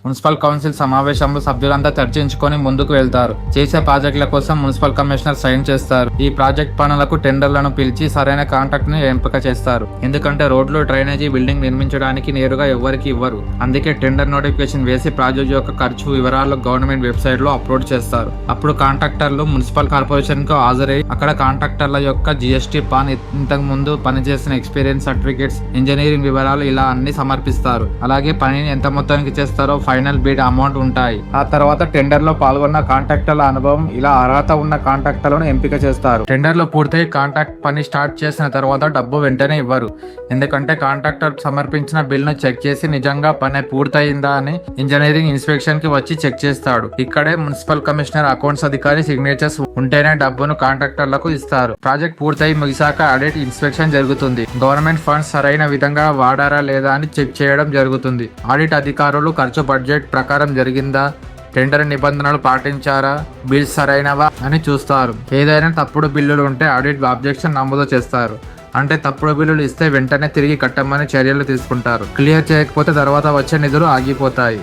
Municipal council సమావేశంలో సభ్యులంతా చర్చించుకొని ముందుకు వెళ్తారు. చేసే ప్రాజెక్టుల కోసం మున్సిపల్ కమిషనర్ సైన్ చేస్తారు. ఈ ప్రాజెక్ట్ పనులకు టెండర్లను పిలిచి సరైన కాంట్రాక్ట్ ని ఎంపిక చేస్తారు. ఎందుకంటే రోడ్లు, డ్రైనేజీ, బిల్డింగ్ నిర్మించడానికి నేరుగా ఎవరికి ఇవ్వరు. అందుకే టెండర్ నోటిఫికేషన్ వేసి ప్రాజెక్ట్ యొక్క ఖర్చు వివరాలు గవర్నమెంట్ వెబ్సైట్ లో అప్లోడ్ చేస్తారు. అప్పుడు కాంట్రాక్టర్లు మున్సిపల్ కార్పొరేషన్ కు హాజరై అక్కడ కాంట్రాక్టర్ల యొక్క జిఎస్టీ, పాన్, ఇంతకు ముందు పనిచేసిన ఎక్స్పీరియన్స్ సర్టిఫికేట్స్, ఇంజనీరింగ్ వివరాలు ఇలా అన్ని సమర్పిస్తారు. అలాగే పనిని ఎంత మొత్తానికి చేస్తారో ఫైనల్ బిడ్ అమౌంట్ ఉంటాయి. ఆ తర్వాత టెండర్ లో పాల్గొన్న కాంట్రాక్టర్ల అనుభవం, ఇలా అర్హత ఉన్న కాంట్రాక్టర్లను ఎంపిక చేస్తారు. టెండర్ లో పూర్తయి కాంట్రాక్ట్ పని స్టార్ట్ చేసిన తర్వాత డబ్బు వెంటనే ఇవ్వరు. ఎందుకంటే కాంట్రాక్టర్ సమర్పించిన బిల్ ను చెక్ చేసి నిజంగా పని పూర్తయిందా అని ఇంజనీరింగ్ ఇన్స్పెక్షన్ కి వచ్చి చెక్ చేస్తాడు. ఇక్కడే మున్సిపల్ కమిషనర్, అకౌంట్స్ అధికారి సిగ్నేచర్స్ ఉంటేనే డబ్బును కాంట్రాక్టర్లకు ఇస్తారు. ప్రాజెక్ట్ పూర్తయి ముగిసాక ఆడిట్, ఇన్స్పెక్షన్ జరుగుతుంది. గవర్నమెంట్ ఫండ్స్ సరైన విధంగా వాడారా లేదా అని చెక్ చేయడం జరుగుతుంది. ఆడిట్ అధికారులు ఖర్చు బడ్జెట్ ప్రకారం జరిగిందా, టెండర్ నిబంధనలు పాటించారా, బిల్స్ సరైనవా అని చూస్తారు. ఏదైనా తప్పుడు బిల్లులు ఉంటే ఆడిట్ ఆబ్జెక్షన్ నమోదు చేస్తారు. అంటే తప్పుడు బిల్లులు ఇస్తే వెంటనే తిరిగి కట్టమని చర్యలు తీసుకుంటారు. క్లియర్ చేయకపోతే తర్వాత వచ్చే నిధులు ఆగిపోతాయి.